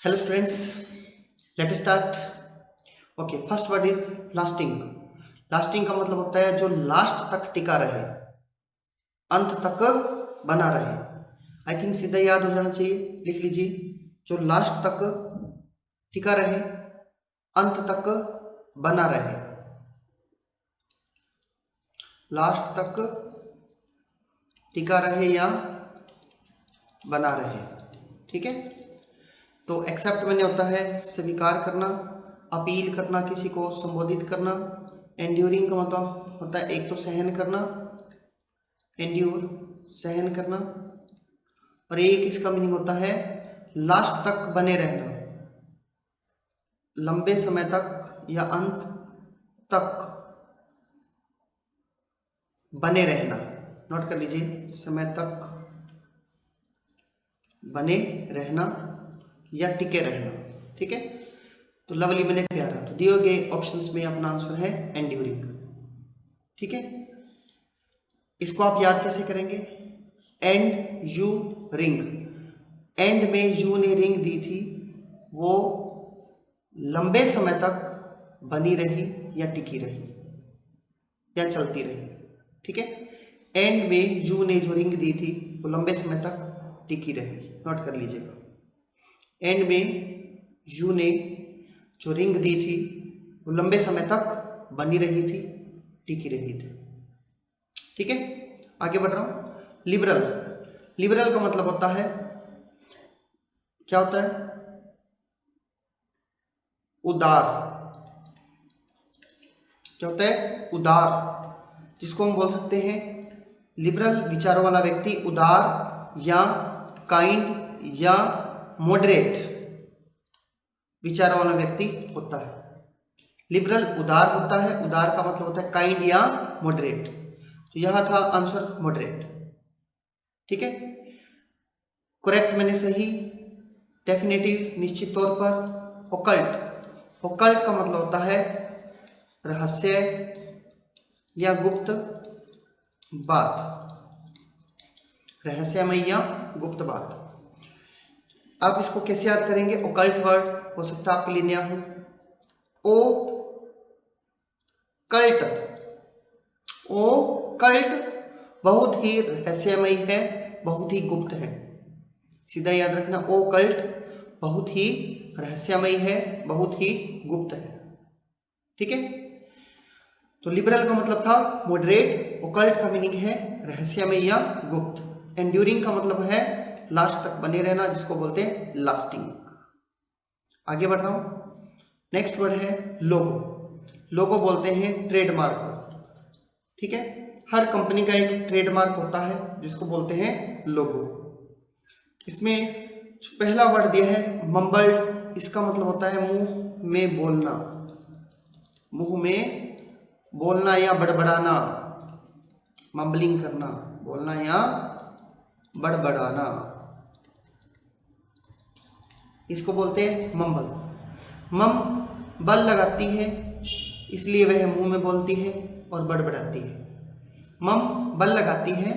Hello students, let start. Okay, first word is lasting. Lasting का मतलब होता है जो लास्ट तक टिका रहे, अंत तक बना रहे। आई थिंक सीधा याद हो जाना चाहिए, लिख लीजिए। जो लास्ट तक टिका रहे, अंत तक बना रहे। लास्ट तक टिका रहे या बना रहे, ठीक है। तो एक्सेप्ट मैंने होता है स्वीकार करना, अपील करना, किसी को संबोधित करना। एंड्यूरिंग का मतलब होता है एक तो सहन करना, एंड्यूर सहन करना, और एक इसका मीनिंग होता है लास्ट तक बने रहना, लंबे समय तक या अंत तक बने रहना। नोट कर लीजिए, समय तक बने रहना या टिके रहना, ठीक है। तो लवली मैंने प्यारा, तो दिए गए ऑप्शंस में अपना आंसर है एंड्यूरिंग, ठीक है। इसको आप याद कैसे करेंगे? एंड यू रिंग, एंड में यू ने रिंग दी थी, वो लंबे समय तक बनी रही या टिकी रही या चलती रही, ठीक है। एंड में यू ने जो रिंग दी थी वो लंबे समय तक टिकी रही, नोट कर लीजिएगा। एंड में यू ने जो रिंग दी थी वो लंबे समय तक बनी रही थी, टिकी रही थी, ठीक है। आगे बढ़ रहा हूं। लिबरल, लिबरल का मतलब होता है, क्या होता है? उदार। क्या होता है? उदार, जिसको हम बोल सकते हैं लिबरल विचारों वाला व्यक्ति उदार या काइंड या मॉडरेट विचारों वाला व्यक्ति होता है। लिबरल उदार होता है, उदार का मतलब होता है काइंड या मॉडरेट। तो यह था आंसर मॉडरेट, ठीक है। करेक्ट मैंने सही, डेफिनेटिव निश्चित तौर पर। ओकल्ट, ओकल्ट का मतलब होता है रहस्य या गुप्त बात, रहस्यमय या गुप्त बात। आप इसको कैसे याद करेंगे? ओकल्ट वर्ड हो सकता है आपके लिए नया हो। ओ कल्ट, ओ कल्ट बहुत ही रहस्यमय है, बहुत ही गुप्त है। सीधा याद रखना, ओ कल्ट बहुत ही रहस्यमय है, बहुत ही गुप्त है, ठीक है। तो लिबरल का मतलब था मॉडरेट, ओकल्ट का मीनिंग है रहस्यमय या गुप्त। एंड्यूरिंग का मतलब है लास्ट तक बने रहना, जिसको बोलते हैं लास्टिंग। आगे बढ़ रहा हूं। नेक्स्ट वर्ड है लोगो। लोगो बोलते हैं ट्रेडमार्क को, ठीक है। हर कंपनी का एक ट्रेडमार्क होता है जिसको बोलते हैं लोगो। इसमें जो पहला वर्ड दिया है मम्बल्ड, इसका मतलब होता है मुंह में बोलना, मुंह में बोलना या बड़बड़ाना, मम्बलिंग करना, बोलना या बड़बड़ाना, इसको बोलते हैं मम्बल। मम बल लगाती है, इसलिए वह मुंह में बोलती है और बड़बड़ाती है। मम बल लगाती है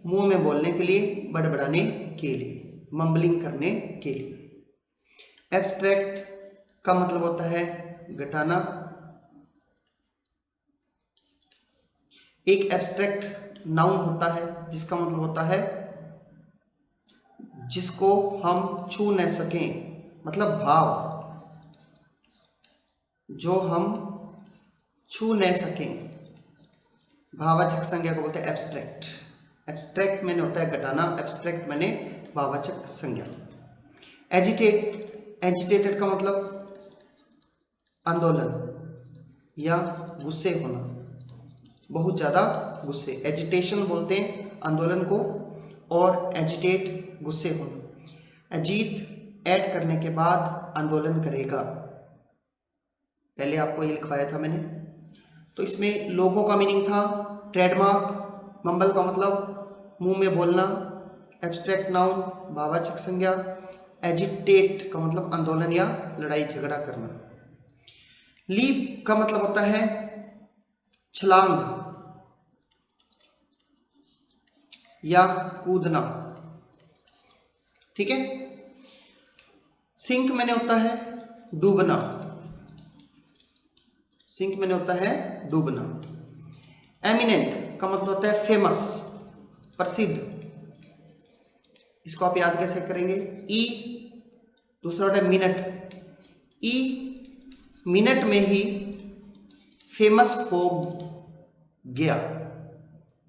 मुंह में बोलने के लिए, बड़बड़ाने के लिए, मम्बलिंग करने के लिए। एब्स्ट्रैक्ट का मतलब होता है घटाना। एक एब्स्ट्रैक्ट नाउन होता है जिसका मतलब होता है जिसको हम छू न सकें, मतलब भाव जो हम छू न सकें, भाववाचक संज्ञा को बोलते हैं एब्स्ट्रैक्ट। एब्स्ट्रैक्ट मैंने होता है घटाना, एब्स्ट्रैक्ट मैंने भाववाचक संज्ञा। एजिटेट, एजिटेटेड का मतलब आंदोलन या गुस्से होना, बहुत ज़्यादा गुस्से। एजिटेशन बोलते हैं आंदोलन को, और एजिटेट गुस्से होना। अजीत ऐड करने के बाद आंदोलन करेगा, पहले आपको ये लिखवाया था मैंने। तो इसमें लोगो का मीनिंग था ट्रेडमार्क, मम्बल का मतलब मुंह में बोलना, एब्स्ट्रैक्ट नाउन भाववाचक संज्ञा, एजिटेट का मतलब आंदोलन या लड़ाई झगड़ा करना। लीप का मतलब होता है छलांग या कूदना, ठीक है। सिंक मैंने होता है डूबना, सिंक मैंने होता है डूबना। एमिनेंट का मतलब होता है फेमस, प्रसिद्ध। इसको आप याद कैसे करेंगे? ई, दूसरा होता है मिनट। ई मिनट में ही फेमस हो गया,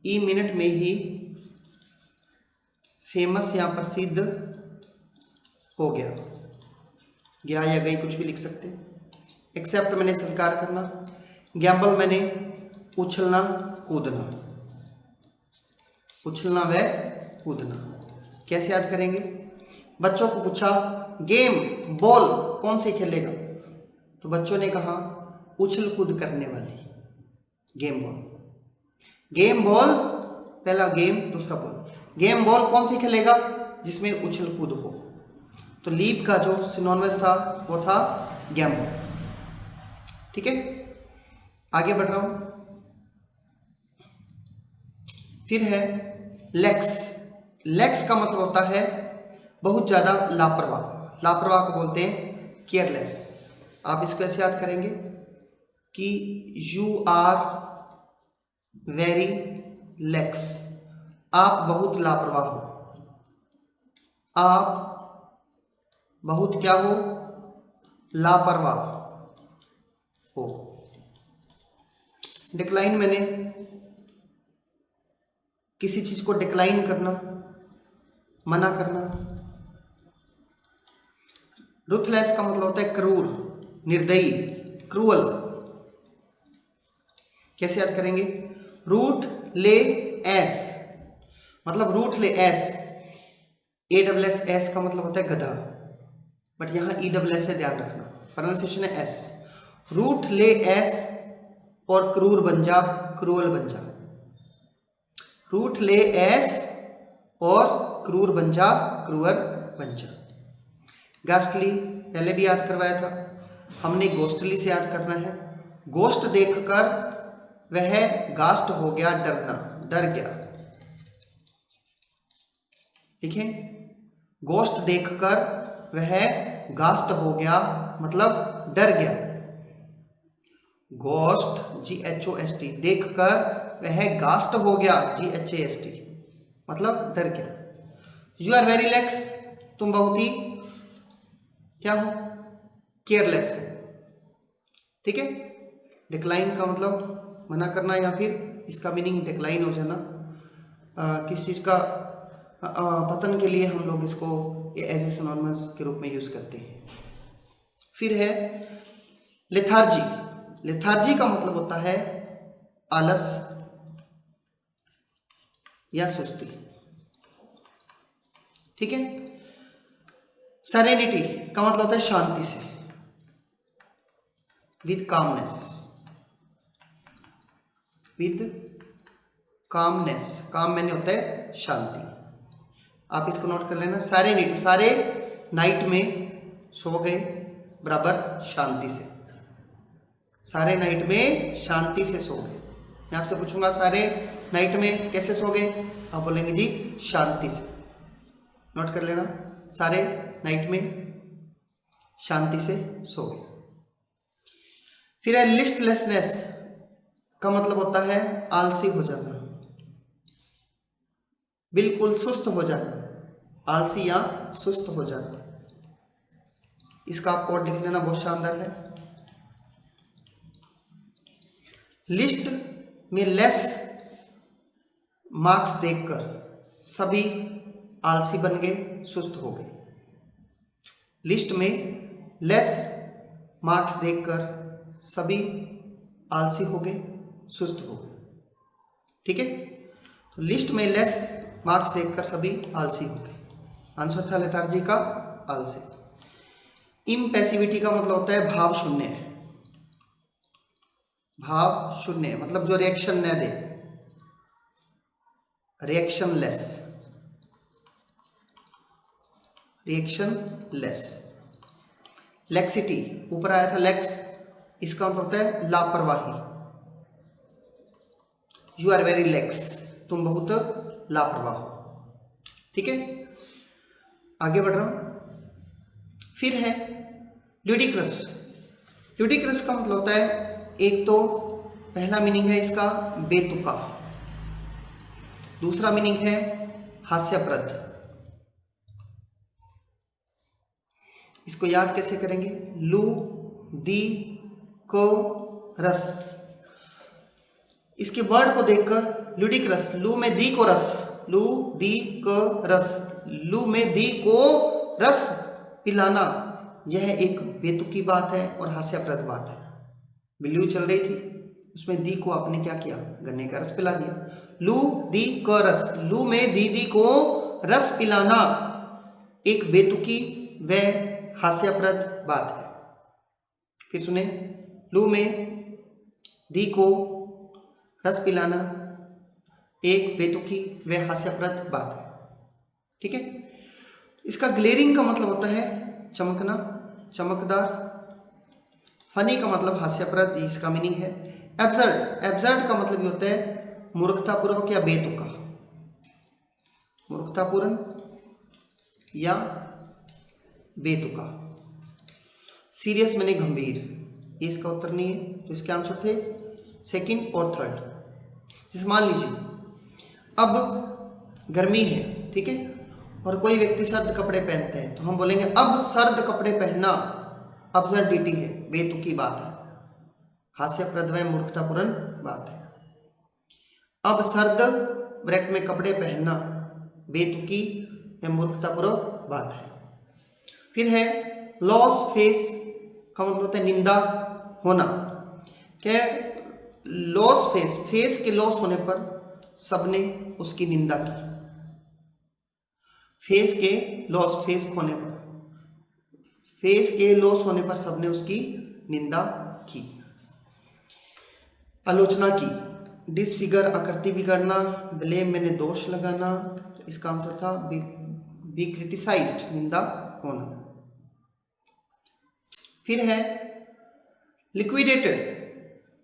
ई मिनट में ही फेमस या प्रसिद्ध हो गया, गया या गई कुछ भी लिख सकते हैं। एक्सेप्ट मैंने स्वीकार करना, गैम्बल मैंने उछलना कूदना, उछलना व कूदना। कैसे याद करेंगे? बच्चों को पूछा गेम बॉल कौन से खेलेगा, तो बच्चों ने कहा उछल कूद करने वाली, गेम बॉल। गेम बॉल, पहला गेम दूसरा बॉल। गेम बॉल कौन सी खेलेगा? जिसमें उछल कूद हो। तो लीप का जो सिनोनिमस था वो था गेम बॉल। ठीक है, आगे बढ़ रहा हूं। फिर है लेक्स। लेक्स का मतलब होता है बहुत ज्यादा लापरवाह, लापरवाह को बोलते हैं केयरलेस। आप इसको ऐसे याद करेंगे कि यू आर वेरी लेक्स, आप बहुत लापरवाह हो, आप बहुत क्या हो? लापरवाह हो। डिक्लाइन मैंने किसी चीज को डिक्लाइन करना, मना करना। रुथलेस का मतलब होता है क्रूर, निर्दयी, क्रूअल। कैसे याद करेंगे? रूट ले एस, मतलब रूट ले S, A double S, S का मतलब होता है गधा, बट यहां ई डबल एस है, ध्यान रखना, प्रोनाउंसिएशन है एस। रूट ले एस और क्रूर बन जा, क्रूअल बन जा। रूट ले एस और क्रूर बन जा, क्रूअल बन जा। गास्टली पहले भी याद करवाया था, हमने गोस्टली से याद करना है। गोस्ट देखकर वह गास्ट हो गया, डरना, डर गया। ठीक है, गोस्ट देखकर वह गास्ट हो गया मतलब डर गया। गोस्ट GHOST, देखकर वह गास्ट हो गया, GHAST, मतलब डर गया। यू आर वेरी लेक्स, तुम बहुत ही क्या हो? केयरलेस हो। ठीक है, डिक्लाइन का मतलब मना करना या फिर इसका मीनिंग डिक्लाइन हो जाना। किस चीज का पतन के लिए हम लोग इसको एज ए सिनोनिमस के रूप में यूज करते हैं। फिर है लेथार्जी। लेथार्जी का मतलब होता है आलस या सुस्ती। ठीक है, सेरेनिटी का मतलब होता है शांति से, विद कामनेस, विद कामनेस, काम मैंने होता है शांति। आप इसको नोट कर लेना, सेरेनिटी, सारे नाइट में सो गए बराबर शांति से, सारे नाइट में शांति से सो गए। मैं आपसे पूछूंगा सारे नाइट में कैसे सो गए, आप बोलेंगे जी शांति से। नोट कर लेना, सारे नाइट में शांति से सो गए। फिर है लिस्टलेसनेस का मतलब होता है आलसी हो जाना, बिल्कुल सुस्त हो जाना, आलसी या सुस्त हो जाना। इसका आप कोड लिख लेना, बहुत शानदार है। लिस्ट में लेस मार्क्स देखकर सभी आलसी बन गए, सुस्त हो गए। लिस्ट में लेस मार्क्स देखकर सभी आलसी हो गए, सुस्त हो गए। ठीक है, तो लिस्ट में लेस मार्क्स देखकर सभी आलसी हो गए। आंसर था लेथार्जी का आलसी। इम्पैसिविटी का मतलब होता है भाव शून्य, भाव शून्य मतलब जो रिएक्शन न दे, रिएक्शन लेस, रिएक्शन लेस। लेक्सिटी, ऊपर आया था लेक्स, इसका मतलब होता है लापरवाही। यू आर वेरी लेक्स, तुम बहुत लापरवाह हो। ठीक है, आगे बढ़ रहा हूं। फिर है ल्यूडिक्रस। ल्यूडिक्रस का मतलब होता है, एक तो पहला मीनिंग है इसका बेतुका, दूसरा मीनिंग है हास्यप्रद। इसको याद कैसे करेंगे? लू दी को रस, इसके वर्ड को देखकर ल्यूडिक्रस, लू में दी को रस, लू दी को रस, लू में दी को रस पिलाना, यह एक बेतुकी बात है और हास्यप्रद बात है। बिल्ली चल रही थी, उसमें दी को आपने क्या किया? गन्ने का रस पिला दिया। लू दी को रस, लू में दीदी को रस पिलाना एक बेतुकी व हास्यप्रद बात है। फिर सुने, लू में दी को रस पिलाना एक बेतुकी व हास्यप्रद बात है। ठीक है। इसका ग्लेरिंग का मतलब होता है चमकना, चमकदार। फनी का मतलब हास्यप्रद, इसका मीनिंग है। एब्सर्ड, एब्सर्ड का मतलब ये होता है मूर्खतापूर्वक या बेतुका, मूर्खतापूर्ण या बेतुका। सीरियस माने गंभीर, ये इसका उत्तर नहीं है, तो इसके आंसर थे सेकंड और थर्ड। जैसे मान लीजिए अब गर्मी है, ठीक है, और कोई व्यक्ति सर्द कपड़े पहनते हैं, तो हम बोलेंगे अब सर्द कपड़े पहनना अब्सर्डिटी है, बेतुकी बात है, हास्यप्रद व मूर्खतापूर्ण बात है। अब सर्द ब्रैकेट में कपड़े पहनना बेतुकी व मूर्खतापूर्वक बात है। फिर है लॉस फेस का मतलब होता है निंदा होना। क्या? लॉस फेस, फेस के लॉस होने पर सबने उसकी निंदा की। फेस के लॉस, फेस खोने पर, फेस के लॉस होने पर सबने उसकी निंदा की, आलोचना की। डिसफिगर आकृति बिगड़ना, ब्लेम मैंने दोष लगाना, तो इसका आंसर था बी क्रिटिसाइज्ड, निंदा होना। फिर है लिक्विडेटेड।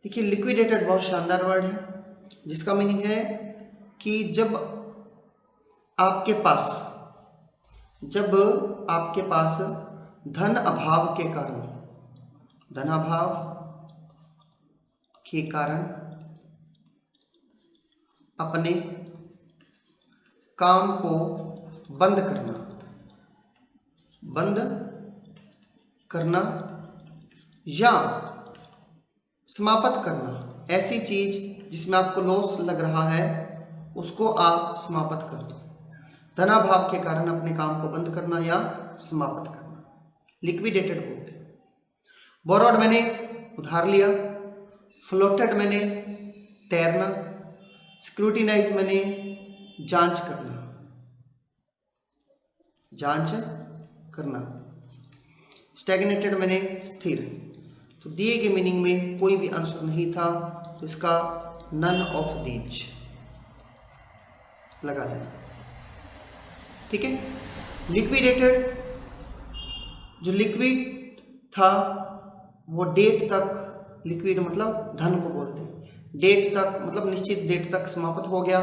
देखिए लिक्विडेटेड बहुत शानदार वर्ड है, जिसका मीनिंग है कि जब आपके पास धन अभाव के कारण, धनाभाव के कारण अपने काम को बंद करना या समाप्त करना, ऐसी चीज जिसमें आपको लॉस लग रहा है उसको आप समाप्त कर दो। धनाभाव के कारण अपने काम को बंद करना या समाप्त करना, लिक्विडेटेड बोलते हैं। बोरोड मैंने उधार लिया, फ्लोटेड मैंने तैरना, स्क्रूटिनाइज मैंने जांच करना, स्टैग्नेटेड मैंने स्थिर। तो दिए गए मीनिंग में कोई भी आंसर नहीं था, तो इसका नन ऑफ दीज लगा लेना। ठीक है। लिक्विडेटेड, जो लिक्विड था वो डेट तक, लिक्विड मतलब धन को बोलते हैं, डेट तक मतलब निश्चित डेट तक समाप्त हो गया,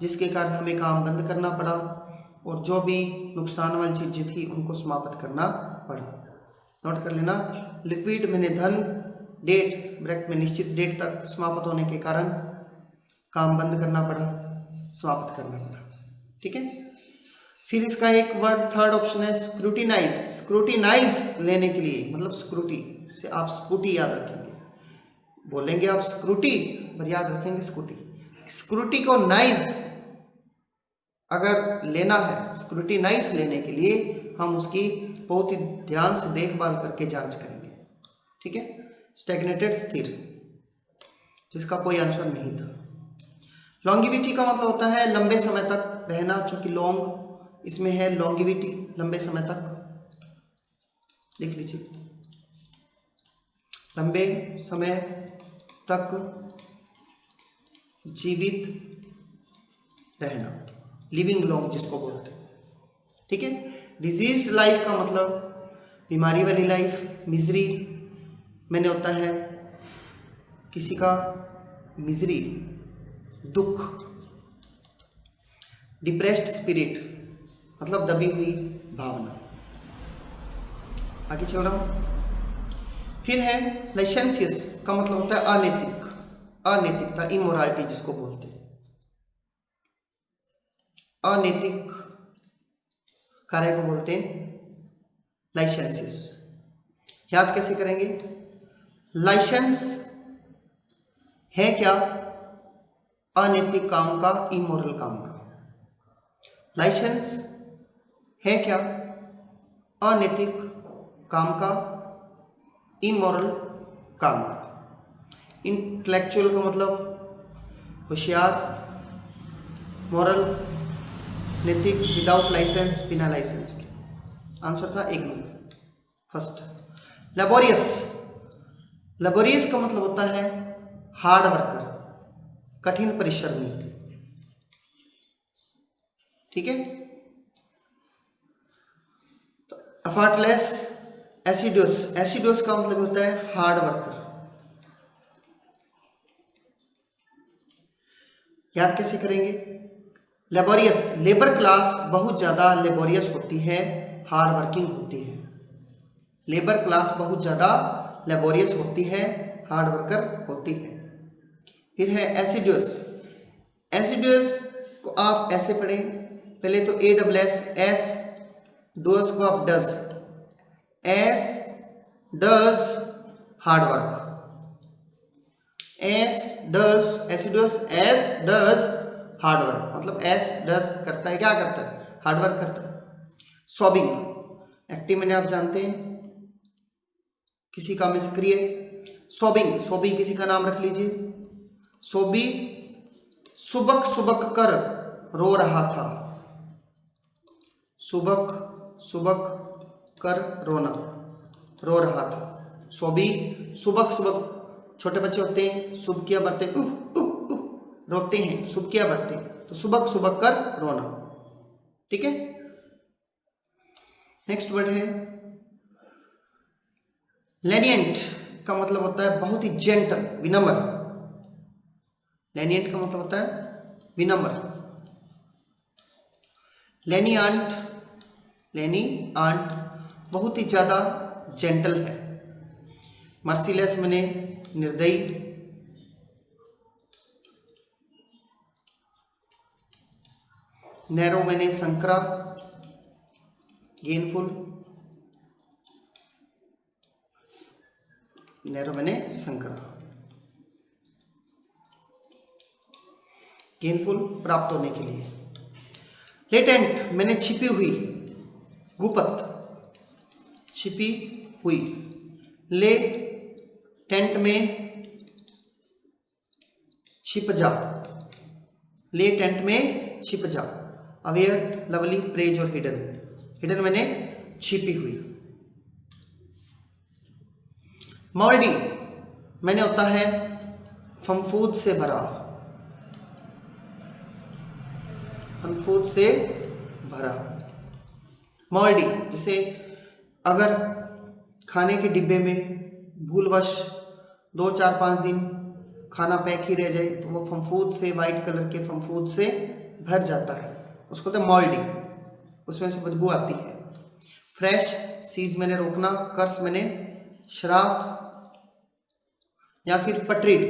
जिसके कारण हमें काम बंद करना पड़ा और जो भी नुकसान वाली चीजें थी उनको समाप्त करना पड़ा। नोट कर लेना, लिक्विड मैंने धन, डेट ब्रैकेट में निश्चित डेट तक समाप्त होने के कारण काम बंद करना पड़ा, समाप्त करना पड़ा। ठीक है। फिर इसका एक वर्ड थर्ड ऑप्शन है स्क्रूटिनाइज। स्क्रूटिनाइज लेने के लिए मतलब स्क्रूटी से आप स्कूटी याद रखेंगे, बोलेंगे आप स्क्रूटी पर याद रखेंगे स्कूटी। स्क्रूटी को नाइज अगर लेना है, स्क्रूटिनाइज लेने के लिए हम उसकी बहुत ही ध्यान से देखभाल करके जांच करेंगे। ठीक है। स्टैग्नेटेड स्थिर, जिसका कोई आंसर नहीं था। लॉन्गिविटी का मतलब होता है लंबे समय तक रहना, चूंकि लॉन्ग इसमें है लॉन्गिविटी, लंबे समय तक। लिख लीजिए, लंबे समय तक जीवित रहना, लिविंग लॉन्ग जिसको बोलते हैं। ठीक है। डिजीज्ड लाइफ का मतलब बीमारी वाली लाइफ। मिजरी मैंने होता है किसी का मिजरी, दुख। डिप्रेस्ड स्पिरिट मतलब दबी हुई भावना। आगे चल रहा हूं। फिर है लाइसेंसियस का मतलब होता है अनैतिक, अनैतिकता, इमोरालिटी जिसको बोलते हैं। अनैतिक कार्य को बोलते हैं लाइसेंसियस। याद कैसे करेंगे? लाइसेंस है क्या? अनैतिक काम का, इमोरल काम का। लाइसेंस है क्या? अनैतिक काम का, इमोरल काम का। इंटेलेक्चुअल का मतलब होशियार, मॉरल नैतिक, विदाउट लाइसेंस, बिना लाइसेंस के। आंसर था 1 नंबर फर्स्ट। लेबोरियस, लेबोरियस का मतलब होता है हार्ड वर्कर, कठिन परिश्रमी। ठीक है। तो एफर्टलेस, एसिडुअस, एसिडुअस का मतलब होता है हार्ड वर्कर। याद कैसे करेंगे? लेबोरियस, लेबर क्लास बहुत ज्यादा लेबोरियस होती है, हार्ड वर्किंग होती है। लेबर क्लास बहुत ज्यादा लेबोरियस होती है, हार्ड वर्कर होती है। फिर है एसिडुअस, एसिडुअस को आप ऐसे पढ़ें, पहले तो ASS, एस, डोज को आप does, S does hard work, S does, assiduous S does hard work, मतलब एस डज करता है, क्या करता है? हार्ड वर्क करता है। सॉबिंग, एक्टिव मैंने आप जानते हैं, किसी काम में सक्रिय। सोबिंग, सोबी किसी का नाम रख लीजिए। सोबी सुबक सुबक कर रो रहा था, सुबक सुबक कर रोना, रो रहा था। सोबी सुबक सुबक, छोटे बच्चे होते हैं सुबकियां बरते, उफ उफ उफ रोते हैं, सुबकियां बरते, तो सुबक सुबक कर रोना। ठीक है। नेक्स्ट वर्ड है लेनिएंट का मतलब होता है बहुत ही जेंटल, विनम्र। लेनिएंट का मतलब होता है विनम्र। लेनिएंट, लेनिएंट बहुत ही ज्यादा जेंटल है। मर्सीलेस मैंने निर्दयी, नैरो मैंने संकरा, गेनफुल, नैरो मैंने संकरा, गेनफुल प्राप्त होने के लिए। लेटेंट मैंने छिपी हुई, गुप्त, छिपी हुई। ले टेंट में छिप जा, ले टेंट में छिप जा। अवेयर, लवली, प्रेज और हिडन, हिडन मैंने छिपी हुई। मॉल्डी मैंने होता है फंफूद से भरा, फंफूद से भरा। मॉल्डी जैसे अगर खाने के डिब्बे में भूलवश 2, 4, 5 दिन खाना पैक ही रह जाए तो वो फंफूद से, वाइट कलर के फंफूद से भर जाता है, उसको तो मॉल्डी, उसमें से बदबू आती है। फ्रेश, सीज मैंने रोकना, कर्स मैंने शराब, या फिर पटरीड,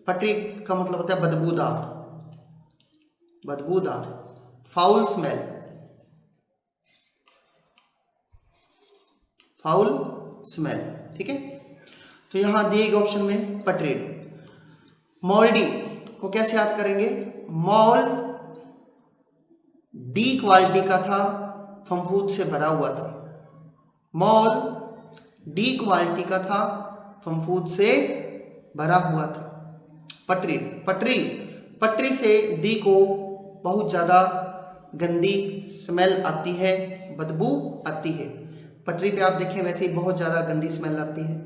पटरीड का मतलब होता है बदबूदार, बदबूदार। Foul smell, foul smell. ठीक है। तो यहां दिए गए ऑप्शन में पटरीड। मॉल्डी को कैसे याद करेंगे? मॉल डी क्वालिटी का था, फंफूद से भरा हुआ था। मॉल डी क्वालिटी का था, फंफूद से भरा हुआ था। पटरी, पटरी, पटरी से दी को बहुत ज्यादा गंदी स्मेल आती है, बदबू आती है। पटरी पे आप देखें वैसे ही बहुत ज्यादा गंदी स्मेल आती है।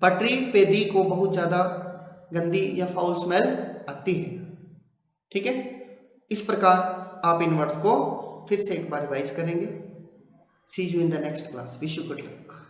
पटरी पे दी को बहुत ज्यादा गंदी या फाउल स्मेल आती है। ठीक है। इस प्रकार आप इन वर्ड्स को फिर से एक बार रिवाइज करेंगे। See you in the next class. Wish you good luck.